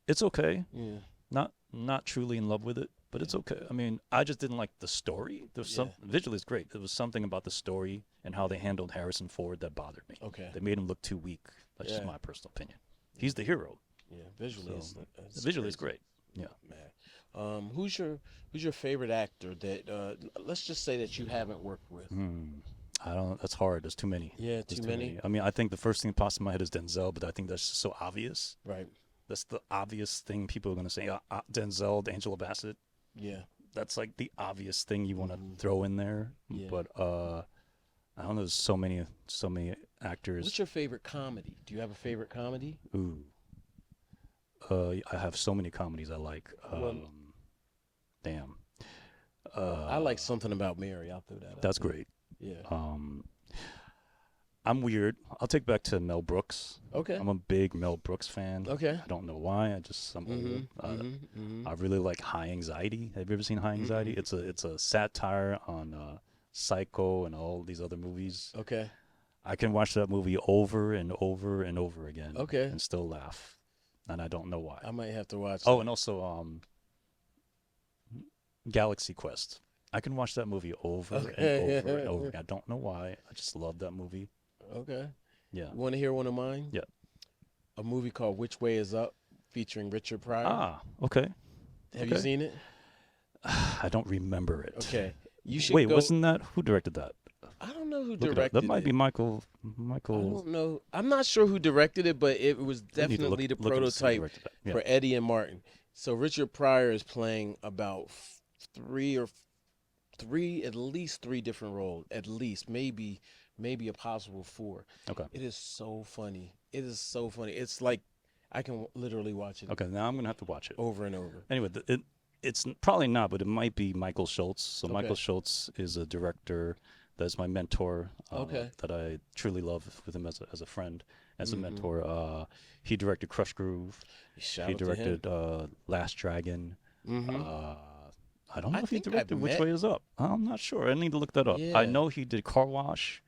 [SPEAKER 1] It's okay.
[SPEAKER 2] Yeah.
[SPEAKER 1] Not truly in love with it, but it's okay. I mean, I just didn't like the story. There was visually it's great. There was something about the story and how they handled Harrison Ford that bothered me.
[SPEAKER 2] Okay.
[SPEAKER 1] They made him look too weak. That's just my personal opinion. He's the hero.
[SPEAKER 2] Yeah. Visually,
[SPEAKER 1] it's great. Yeah.
[SPEAKER 2] Man. Who's your favorite actor that let's just say that you haven't worked with?
[SPEAKER 1] I don't. That's hard. There's too many.
[SPEAKER 2] Yeah,
[SPEAKER 1] There's
[SPEAKER 2] too many.
[SPEAKER 1] I mean, I think the first thing that pops in my head is Denzel, but I think that's just so obvious.
[SPEAKER 2] Right.
[SPEAKER 1] That's the obvious thing people are gonna say. Denzel, Angela Bassett.
[SPEAKER 2] Yeah.
[SPEAKER 1] That's like the obvious thing you want to throw in there.
[SPEAKER 2] Yeah.
[SPEAKER 1] But I don't know. There's so many actors.
[SPEAKER 2] What's your favorite comedy? Do you have a favorite comedy?
[SPEAKER 1] Ooh. I have so many comedies I like. Damn.
[SPEAKER 2] I like Something About Mary. I'll throw that out.
[SPEAKER 1] That's great.
[SPEAKER 2] Yeah.
[SPEAKER 1] I'm weird. I'll take back to Mel Brooks.
[SPEAKER 2] Okay.
[SPEAKER 1] I'm a big Mel Brooks fan.
[SPEAKER 2] Okay.
[SPEAKER 1] I don't know why. I really like High Anxiety. Have you ever seen High Anxiety? It's a satire on Psycho and all these other movies.
[SPEAKER 2] Okay.
[SPEAKER 1] I can watch that movie over and over and over again.
[SPEAKER 2] Okay.
[SPEAKER 1] And still laugh, and I don't know why.
[SPEAKER 2] I might have to watch.
[SPEAKER 1] Oh, and also Galaxy Quest. I can watch that movie over and over and over. I don't know why. I just love that movie.
[SPEAKER 2] Okay.
[SPEAKER 1] Yeah.
[SPEAKER 2] You want to hear one of mine?
[SPEAKER 1] Yeah.
[SPEAKER 2] A movie called Which Way Is Up, featuring Richard Pryor.
[SPEAKER 1] Ah, okay.
[SPEAKER 2] Have you seen it?
[SPEAKER 1] I don't remember it.
[SPEAKER 2] Okay. You should.
[SPEAKER 1] Wait, wasn't that who directed that?
[SPEAKER 2] I don't know who
[SPEAKER 1] Look it up.
[SPEAKER 2] directed
[SPEAKER 1] That might be Michael.
[SPEAKER 2] I don't know. I'm not sure who directed it, but it was
[SPEAKER 1] We need to
[SPEAKER 2] definitely the
[SPEAKER 1] look and see who
[SPEAKER 2] prototype
[SPEAKER 1] directed that. Yeah.
[SPEAKER 2] for Eddie and Martin. So Richard Pryor is playing about at least three different roles, at least maybe a possible four.
[SPEAKER 1] Okay.
[SPEAKER 2] It is so funny. It is so funny. It's like I can literally watch it.
[SPEAKER 1] Okay, now I'm gonna have to watch it
[SPEAKER 2] Over and over.
[SPEAKER 1] Anyway, it's probably not, but it might be Michael Schultz. So
[SPEAKER 2] Okay.
[SPEAKER 1] Michael Schultz is a director that's my mentor. That I truly love with him as a friend, as a mentor. He directed Crush Groove.
[SPEAKER 2] Shout
[SPEAKER 1] He
[SPEAKER 2] out to
[SPEAKER 1] directed Last Dragon. I don't know if he
[SPEAKER 2] think I've
[SPEAKER 1] directed Which
[SPEAKER 2] met-
[SPEAKER 1] Way Is Up. I'm not sure. I need to look that up.
[SPEAKER 2] Yeah.
[SPEAKER 1] I know he did Car Wash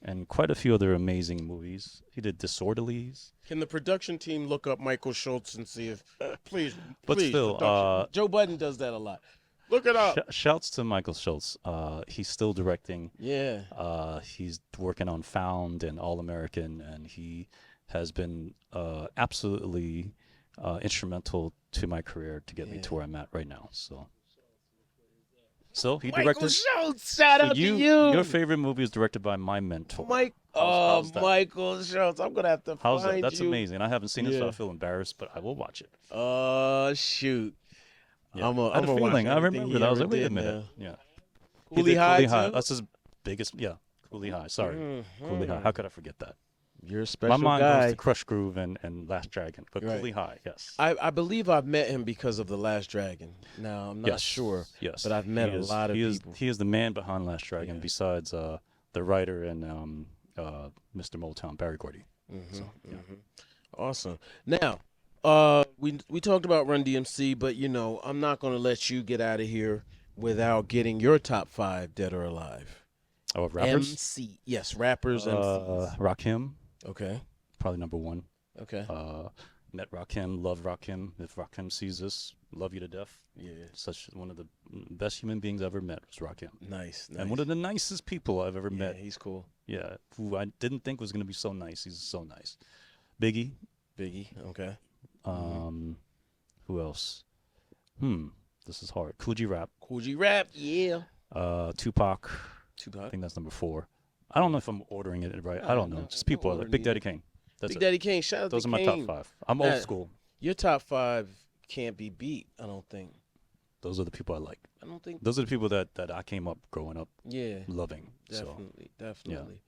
[SPEAKER 1] and quite a few other amazing movies. He did Disorderlies.
[SPEAKER 2] Can the production team look up Michael Schultz and see if, please,
[SPEAKER 1] But
[SPEAKER 2] please,
[SPEAKER 1] still,
[SPEAKER 2] production. Joe Budden does that a lot. Look it up.
[SPEAKER 1] Shouts to Michael Schultz. He's still directing.
[SPEAKER 2] Yeah.
[SPEAKER 1] He's working on Found and All American, and he has been absolutely instrumental to my career to get me to where I'm at right now. So he
[SPEAKER 2] Michael
[SPEAKER 1] directed.
[SPEAKER 2] Schultz, shout
[SPEAKER 1] So
[SPEAKER 2] out to you.
[SPEAKER 1] your favorite movie is directed by my mentor.
[SPEAKER 2] Mike.
[SPEAKER 1] How's that?
[SPEAKER 2] Michael Schultz. I'm gonna have to
[SPEAKER 1] How's
[SPEAKER 2] find
[SPEAKER 1] that? That's
[SPEAKER 2] you.
[SPEAKER 1] amazing. I haven't seen it, so
[SPEAKER 2] Yeah.
[SPEAKER 1] I feel embarrassed, but I will watch it.
[SPEAKER 2] Shoot.
[SPEAKER 1] Yeah.
[SPEAKER 2] I'm
[SPEAKER 1] I had a feeling. I remember that. I was like, wait a minute. Yeah. He
[SPEAKER 2] Coolie
[SPEAKER 1] did
[SPEAKER 2] High
[SPEAKER 1] Coolie High.
[SPEAKER 2] too?
[SPEAKER 1] That's his biggest. Yeah. Coolie High. Sorry. Coolie High. How could I forget that?
[SPEAKER 2] You're a special
[SPEAKER 1] My mind
[SPEAKER 2] guy.
[SPEAKER 1] goes to Crush Groove and Last Dragon, but
[SPEAKER 2] Right.
[SPEAKER 1] Coolie High, yes.
[SPEAKER 2] I believe I've met him because of The Last Dragon. Now, I'm not sure.
[SPEAKER 1] Yes.
[SPEAKER 2] But I've met a lot of people.
[SPEAKER 1] He is the man behind Last Dragon,
[SPEAKER 2] Yeah.
[SPEAKER 1] besides the writer and Mr. Motown, Barry Gordy. So, yeah.
[SPEAKER 2] Awesome. Now, we talked about Run DMC, but I'm not going to let you get out of here without getting your top 5 dead or alive.
[SPEAKER 1] Oh, rappers?
[SPEAKER 2] MC. Yes, rappers, MCs.
[SPEAKER 1] Rakim,
[SPEAKER 2] Okay.
[SPEAKER 1] probably number 1.
[SPEAKER 2] Okay.
[SPEAKER 1] Met Rakim, love Rakim. If Rakim sees this, love you to death.
[SPEAKER 2] Yeah.
[SPEAKER 1] Such one of the best human beings I ever met was Rakim.
[SPEAKER 2] Nice.
[SPEAKER 1] And one of the nicest people I've ever met.
[SPEAKER 2] Yeah, he's cool.
[SPEAKER 1] Yeah, who I didn't think was going to be so nice. He's so nice. Biggie.
[SPEAKER 2] Okay.
[SPEAKER 1] Who else? This is hard. Coogee Rap.
[SPEAKER 2] Coogee Rap, yeah.
[SPEAKER 1] Tupac. I think that's number 4. I don't know if I'm ordering it right. I don't know. Just people.
[SPEAKER 2] order
[SPEAKER 1] Big
[SPEAKER 2] neither.
[SPEAKER 1] Daddy Kane. That's
[SPEAKER 2] Big
[SPEAKER 1] it.
[SPEAKER 2] Daddy Kane, shout out
[SPEAKER 1] Those
[SPEAKER 2] to
[SPEAKER 1] are my
[SPEAKER 2] Kane.
[SPEAKER 1] top 5. I'm old school.
[SPEAKER 2] Your top 5 can't be beat, I don't think.
[SPEAKER 1] Those are the people I like.
[SPEAKER 2] I don't think.
[SPEAKER 1] Those are the people that I came up growing up
[SPEAKER 2] Yeah.
[SPEAKER 1] loving.
[SPEAKER 2] Definitely.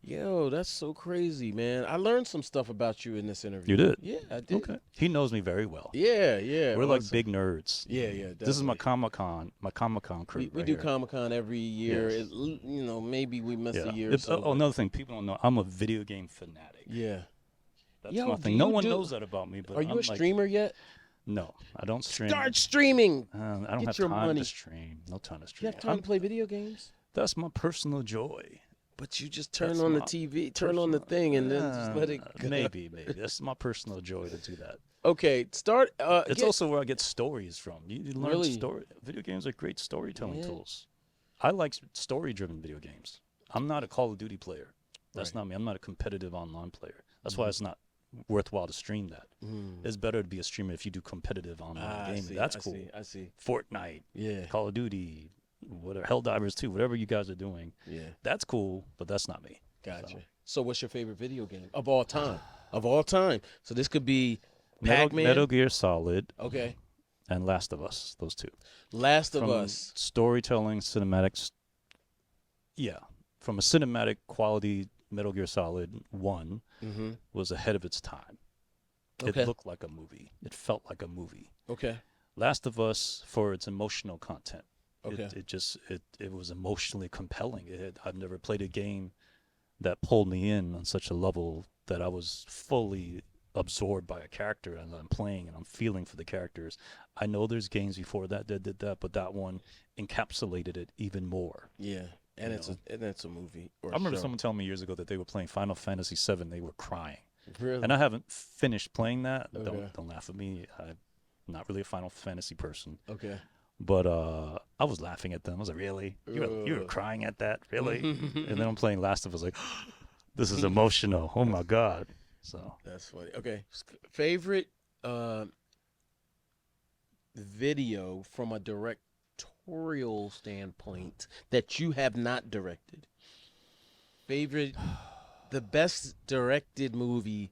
[SPEAKER 2] Yo, that's so crazy, man. I learned some stuff about you in this interview.
[SPEAKER 1] You did?
[SPEAKER 2] Yeah, I did.
[SPEAKER 1] Okay. He knows me very well.
[SPEAKER 2] Yeah.
[SPEAKER 1] We're like
[SPEAKER 2] awesome.
[SPEAKER 1] big nerds.
[SPEAKER 2] Yeah, definitely.
[SPEAKER 1] This is my Comic-Con crew.
[SPEAKER 2] We
[SPEAKER 1] right
[SPEAKER 2] do
[SPEAKER 1] here.
[SPEAKER 2] Comic-Con every year.
[SPEAKER 1] Yes.
[SPEAKER 2] Maybe we miss a year or
[SPEAKER 1] It's-
[SPEAKER 2] so.
[SPEAKER 1] another thing people don't know, I'm a video game fanatic.
[SPEAKER 2] Yeah.
[SPEAKER 1] That's
[SPEAKER 2] Yo,
[SPEAKER 1] my
[SPEAKER 2] do
[SPEAKER 1] thing. No
[SPEAKER 2] you
[SPEAKER 1] one
[SPEAKER 2] do-
[SPEAKER 1] knows that about me. But
[SPEAKER 2] Are you
[SPEAKER 1] I'm
[SPEAKER 2] a streamer yet?
[SPEAKER 1] No, I don't stream.
[SPEAKER 2] Start streaming.
[SPEAKER 1] I don't
[SPEAKER 2] Get
[SPEAKER 1] have
[SPEAKER 2] your
[SPEAKER 1] time
[SPEAKER 2] money.
[SPEAKER 1] to stream. No time to
[SPEAKER 2] You
[SPEAKER 1] stream.
[SPEAKER 2] have time to play video games?
[SPEAKER 1] That's my personal joy.
[SPEAKER 2] But you just turn
[SPEAKER 1] That's
[SPEAKER 2] on the
[SPEAKER 1] my
[SPEAKER 2] TV, turn on the thing, and then just let it go.
[SPEAKER 1] Maybe. That's my personal joy to do that.
[SPEAKER 2] Okay, start.
[SPEAKER 1] It's also where I get stories from. You learn
[SPEAKER 2] Really?
[SPEAKER 1] story. Video games are great storytelling
[SPEAKER 2] Yeah.
[SPEAKER 1] tools. I like story-driven video games. I'm not a Call of Duty player. That's
[SPEAKER 2] Right.
[SPEAKER 1] not me. I'm not a competitive online player. That's why it's not worthwhile to stream that. It's better to be a streamer if you do competitive online gaming. That's cool.
[SPEAKER 2] I see.
[SPEAKER 1] Fortnite,
[SPEAKER 2] Yeah.
[SPEAKER 1] Call of Duty, whatever, Helldivers 2, whatever you guys are doing.
[SPEAKER 2] Yeah.
[SPEAKER 1] That's cool, but that's not me.
[SPEAKER 2] Gotcha. So, what's your favorite video game of all time? Of all time. So this could be Pac-Man.
[SPEAKER 1] Metal Gear Solid
[SPEAKER 2] Okay.
[SPEAKER 1] and Last of Us, those two.
[SPEAKER 2] Last of
[SPEAKER 1] From
[SPEAKER 2] Us.
[SPEAKER 1] storytelling, cinematics. Yeah, from a cinematic quality, Metal Gear Solid 1 was ahead of its time.
[SPEAKER 2] Okay.
[SPEAKER 1] It looked like a movie. It felt like a movie.
[SPEAKER 2] Okay.
[SPEAKER 1] Last of Us, for its emotional content,
[SPEAKER 2] Okay.
[SPEAKER 1] it was emotionally compelling. I've never played a game that pulled me in on such a level that I was fully absorbed by a character and I'm playing and I'm feeling for the characters. I know there's games before that did that, but that one encapsulated it even more.
[SPEAKER 2] Yeah. And
[SPEAKER 1] You
[SPEAKER 2] it's a movie. Or
[SPEAKER 1] I remember
[SPEAKER 2] show.
[SPEAKER 1] someone telling me years ago that they were playing Final Fantasy VII. They were crying,
[SPEAKER 2] Really?
[SPEAKER 1] and I haven't finished playing that.
[SPEAKER 2] Okay.
[SPEAKER 1] Don't laugh at me. I'm not really a Final Fantasy person.
[SPEAKER 2] Okay.
[SPEAKER 1] But I was laughing at them. I was like, really? You were crying at that? Really? And then I'm playing Last of Us like, this is emotional. Oh, my God. So
[SPEAKER 2] That's funny. Okay. Favorite video from a directorial standpoint that you have not directed? Favorite, the best directed movie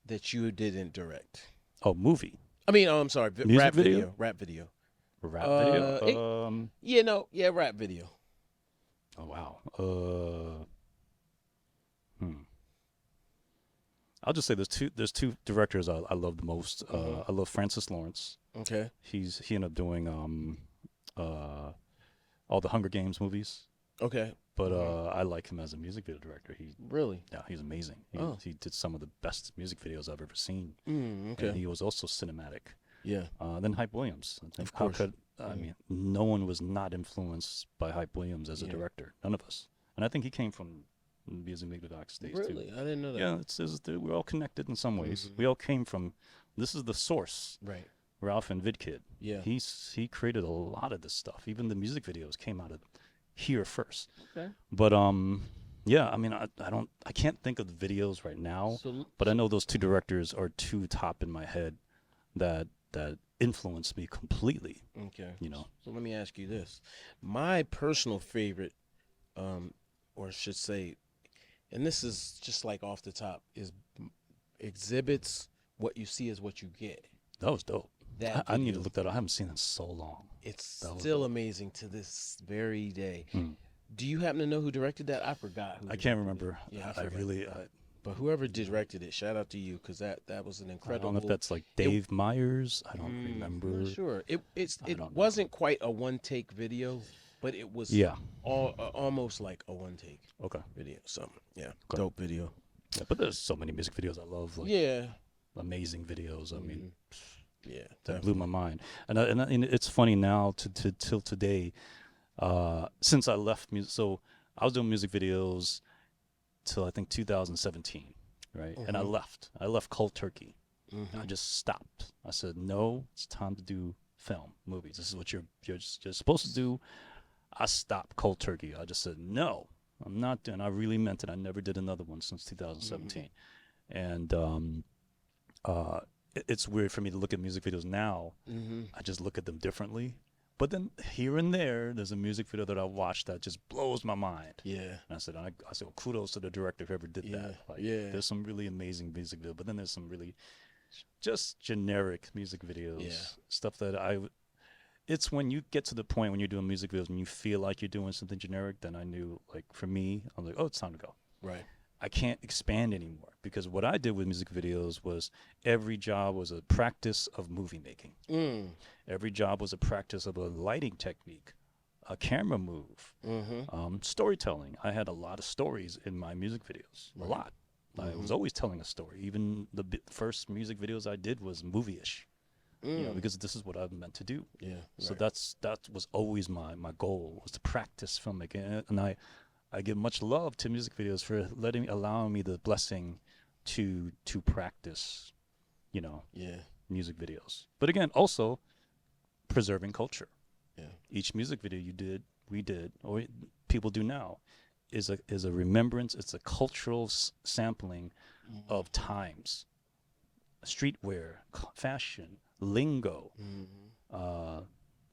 [SPEAKER 2] that you didn't direct?
[SPEAKER 1] oh, movie.
[SPEAKER 2] I mean, I'm sorry,
[SPEAKER 1] Music
[SPEAKER 2] rap
[SPEAKER 1] video?
[SPEAKER 2] video. Rap video.
[SPEAKER 1] Rap video?
[SPEAKER 2] Rap video.
[SPEAKER 1] Oh, wow. I'll just say there's two directors I love the most. I love Francis Lawrence.
[SPEAKER 2] Okay.
[SPEAKER 1] He ended up doing all the Hunger Games movies,
[SPEAKER 2] Okay.
[SPEAKER 1] but I like him as a music video director.
[SPEAKER 2] Really?
[SPEAKER 1] He's amazing.
[SPEAKER 2] Oh.
[SPEAKER 1] He did some of the best music videos I've ever seen.
[SPEAKER 2] Okay.
[SPEAKER 1] And he was also cinematic.
[SPEAKER 2] Yeah.
[SPEAKER 1] Then Hype Williams.
[SPEAKER 2] Of course.
[SPEAKER 1] I mean, no one was not influenced by Hype Williams as a director. None of us. And I think he came from music video days
[SPEAKER 2] Really?
[SPEAKER 1] too.
[SPEAKER 2] I didn't know that.
[SPEAKER 1] Yeah, we're all connected in some ways. We all came from. This is the source.
[SPEAKER 2] Right.
[SPEAKER 1] Ralph and VidKid.
[SPEAKER 2] Yeah.
[SPEAKER 1] He created a lot of this stuff. Even the music videos came out of here first.
[SPEAKER 2] Okay.
[SPEAKER 1] But yeah, I mean, I can't think of the videos right now, but I know those two directors are two top in my head that influenced me completely.
[SPEAKER 2] Okay.
[SPEAKER 1] You know.
[SPEAKER 2] So let me ask you this: my personal favorite, or I should say, and this is just like off the top, is exhibits. What you see is what you get.
[SPEAKER 1] That was dope.
[SPEAKER 2] That
[SPEAKER 1] I need to
[SPEAKER 2] video,
[SPEAKER 1] look that up. I haven't seen it in so long.
[SPEAKER 2] it's
[SPEAKER 1] That was
[SPEAKER 2] still
[SPEAKER 1] dope.
[SPEAKER 2] amazing to this very day.
[SPEAKER 1] Mm.
[SPEAKER 2] Do you happen to know who directed that? I forgot. Who
[SPEAKER 1] I
[SPEAKER 2] directed
[SPEAKER 1] can't
[SPEAKER 2] it.
[SPEAKER 1] remember.
[SPEAKER 2] Yeah, I
[SPEAKER 1] I
[SPEAKER 2] forgot.
[SPEAKER 1] really.
[SPEAKER 2] But whoever directed it, shout out to you, because that was an
[SPEAKER 1] I
[SPEAKER 2] incredible.
[SPEAKER 1] don't know if that's like Dave Myers. I don't remember.
[SPEAKER 2] I'm not sure. It
[SPEAKER 1] I don't know.
[SPEAKER 2] wasn't quite a one take video, but it was
[SPEAKER 1] Yeah.
[SPEAKER 2] almost like a one take
[SPEAKER 1] Okay.
[SPEAKER 2] video. So yeah,
[SPEAKER 1] Okay.
[SPEAKER 2] dope video.
[SPEAKER 1] Yeah, but there's so many music videos I love. Like
[SPEAKER 2] Yeah,
[SPEAKER 1] amazing videos. I mean,
[SPEAKER 2] yeah,
[SPEAKER 1] that blew my mind. And it's funny now till today. Since I left music, so I was doing music videos till I think 2017, right? And I left cold turkey. I just stopped. I said, no, it's time to do film, movies. This is what you're supposed to do. I stopped cold turkey. I just said, no, I'm not doing. I really meant it. I never did another one since 2017. And it's weird for me to look at music videos now. I just look at them differently. But then here and there's a music video that I watched that just blows my mind.
[SPEAKER 2] Yeah.
[SPEAKER 1] And I said, well, kudos to the director whoever did that. Like, there's some really amazing music videos, but then there's some really just generic music videos. Stuff that it's when you get to the point when you're doing music videos and you feel like you're doing something generic, then I knew, like, for me, I'm like, oh, it's time to go.
[SPEAKER 2] Right.
[SPEAKER 1] I can't expand anymore, because what I did with music videos was every job was a practice of movie making. Every job was a practice of a lighting technique, a camera move, storytelling. I had a lot of stories in my music videos, a lot. I was always telling a story. Even the first music videos I did was movie-ish, you know, because this is what I'm meant to do.
[SPEAKER 2] Yeah.
[SPEAKER 1] So that was always my goal, was to practice filmmaking, and I give much love to music videos for allowing me the blessing to practice, you know, music videos. But again, also preserving culture.
[SPEAKER 2] Yeah.
[SPEAKER 1] Each music video we did, or people do now, is a remembrance. It's a cultural sampling of times, streetwear, fashion, lingo,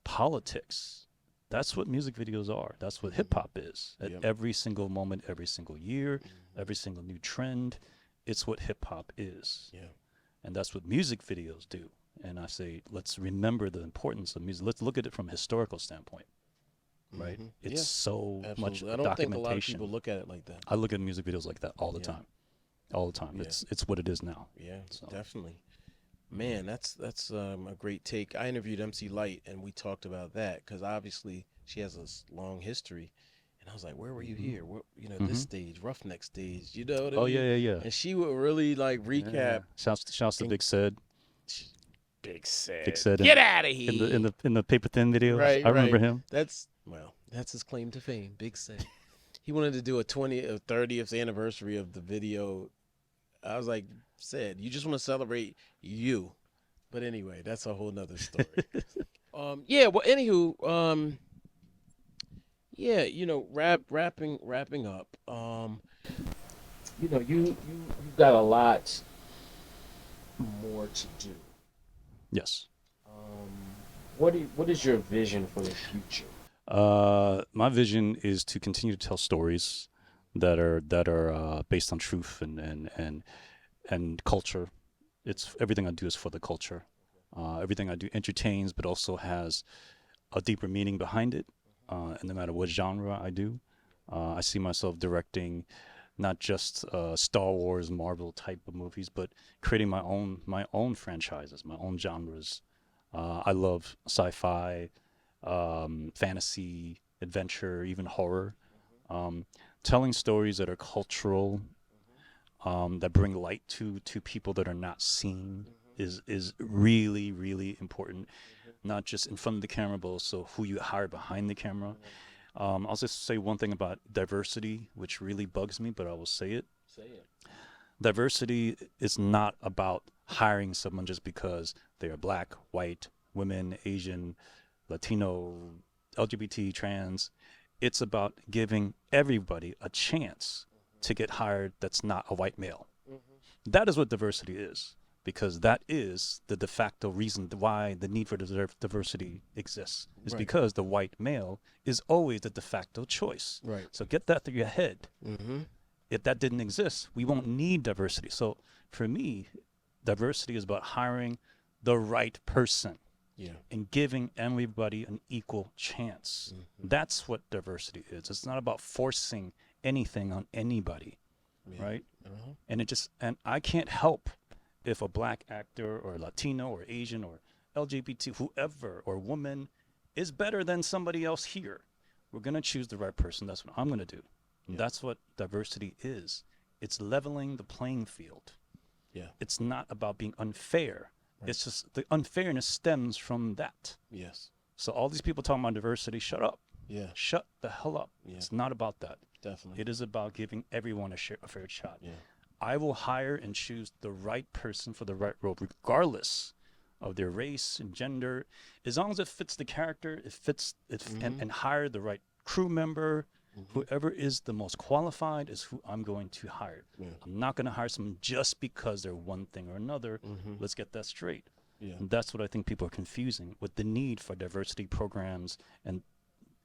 [SPEAKER 1] politics. That's what music videos are. That's what hip hop is. At every single moment, every single year, every single new trend, it's what hip hop is.
[SPEAKER 2] Yeah.
[SPEAKER 1] And that's what music videos do. And I say, let's remember the importance of music. Let's look at it from a historical standpoint, right? It's so much
[SPEAKER 2] I don't think a lot of
[SPEAKER 1] documentation.
[SPEAKER 2] people look at it like that.
[SPEAKER 1] I look at music videos like that all the time. All the time.
[SPEAKER 2] Yeah.
[SPEAKER 1] It's what it is now.
[SPEAKER 2] Yeah, definitely. Man, that's a great take. I interviewed MC Light, and we talked about that, because obviously she has a long history. And I was like, where were you here? Where, this stage, Roughneck stage, you know what I mean?
[SPEAKER 1] Yeah.
[SPEAKER 2] And she would really, like, recap.
[SPEAKER 1] Yeah. Shouts to Big Said.
[SPEAKER 2] Big Said.
[SPEAKER 1] Big Said.
[SPEAKER 2] Get out of here.
[SPEAKER 1] In the Paper Thin video.
[SPEAKER 2] Right,
[SPEAKER 1] I remember him.
[SPEAKER 2] That's his claim to fame, Big Said. He wanted to do a 30th anniversary of the video. I was like, Said, you just want to celebrate you. But anyway, that's a whole nother story. Well, anywho, wrapping up. You've got a lot more to do.
[SPEAKER 1] Yes.
[SPEAKER 2] What is your vision for the future?
[SPEAKER 1] My vision is to continue to tell stories that are based on truth and culture. It's everything I do is for the culture. Everything I do entertains, but also has a deeper meaning behind it. And no matter what genre I do, I see myself directing not just Star Wars, Marvel type of movies, but creating my own franchises, my own genres. I love sci-fi, fantasy, adventure, even horror. Telling stories that are cultural, that bring light to people that are not seen is really, really important. Not just in front of the camera, but also who you hire behind the camera. I'll just say one thing about diversity, which really bugs me, but I will say it. Diversity is not about hiring someone just because they are black, white, women, Asian, Latino, LGBT, trans. It's about giving everybody a chance to get hired that's not a white male. That is what diversity is, because that is the de facto reason why the need for diversity exists, is
[SPEAKER 2] Right.
[SPEAKER 1] because the white male is always the de facto choice.
[SPEAKER 2] Right.
[SPEAKER 1] So get that through your head.
[SPEAKER 2] Mm-hmm.
[SPEAKER 1] If that didn't exist, we won't need diversity. So for me, diversity is about hiring the right person
[SPEAKER 2] Yeah.
[SPEAKER 1] and giving everybody an equal chance. That's what diversity is. It's not about forcing anything on anybody,
[SPEAKER 2] Yeah.
[SPEAKER 1] right?
[SPEAKER 2] Uh-huh.
[SPEAKER 1] And I can't help if a black actor or Latino or Asian or LGBT, whoever, or woman is better than somebody else here. We're going to choose the right person. That's what I'm going to do.
[SPEAKER 2] Yeah.
[SPEAKER 1] That's what diversity is. It's leveling the playing field.
[SPEAKER 2] Yeah.
[SPEAKER 1] It's not about being unfair.
[SPEAKER 2] Right.
[SPEAKER 1] It's just the unfairness stems from that.
[SPEAKER 2] Yes.
[SPEAKER 1] So all these people talking about diversity, shut up.
[SPEAKER 2] Yeah.
[SPEAKER 1] Shut the hell up.
[SPEAKER 2] Yeah.
[SPEAKER 1] It's not about that.
[SPEAKER 2] Definitely.
[SPEAKER 1] It is about giving everyone a fair shot.
[SPEAKER 2] Yeah.
[SPEAKER 1] I will hire and choose the right person for the right role, regardless of their race and gender. As long as it fits the character, it fits it, and hire the right crew member. Whoever is the most qualified is who I'm going to hire.
[SPEAKER 2] Yeah.
[SPEAKER 1] I'm not going to hire someone just because they're one thing or another. Let's get that straight.
[SPEAKER 2] Yeah.
[SPEAKER 1] And that's what I think people are confusing with the need for diversity programs, and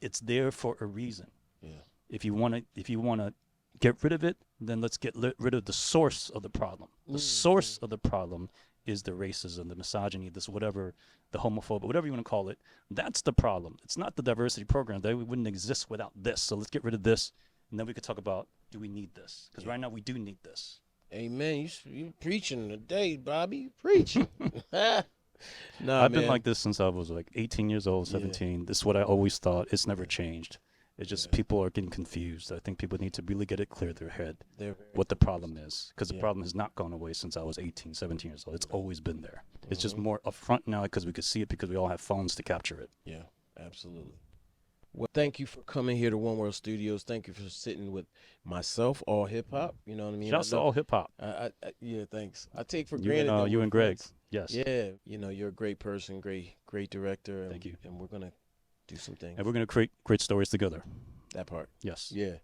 [SPEAKER 1] it's there for a reason.
[SPEAKER 2] Yeah.
[SPEAKER 1] If you want to get rid of it, then let's get rid of the source of the problem. The source of the problem is the racism, the misogyny, this whatever, the homophobia, whatever you want to call it. That's the problem. It's not the diversity program. They wouldn't exist without this. So let's get rid of this, and then we could talk about, do we need this? Because right now we do need this.
[SPEAKER 2] Amen. You preaching today, Bobby. You preaching.
[SPEAKER 1] I've been like this since I was like 18 years old, 17.
[SPEAKER 2] Yeah.
[SPEAKER 1] This is what I always thought. It's never changed. It's just people are getting confused. I think people need to really get it clear in their head what the problem is, because the problem has not gone away since I was 18, 17 years old. It's always been there. It's just more upfront now because we could see it because we all have phones to capture it.
[SPEAKER 2] Yeah, absolutely. Well, thank you for coming here to One World Studios. Thank you for sitting with myself, AllHipHop. You know what I mean?
[SPEAKER 1] Shouts to AllHipHop.
[SPEAKER 2] Yeah, thanks. I take for
[SPEAKER 1] You
[SPEAKER 2] granted that
[SPEAKER 1] you
[SPEAKER 2] we're
[SPEAKER 1] and Greg.
[SPEAKER 2] friends.
[SPEAKER 1] Yes.
[SPEAKER 2] Yeah, you're a great person, great director.
[SPEAKER 1] Thank you.
[SPEAKER 2] And we're gonna do some things.
[SPEAKER 1] And we're going to create great stories together.
[SPEAKER 2] That part.
[SPEAKER 1] Yes.
[SPEAKER 2] Yeah.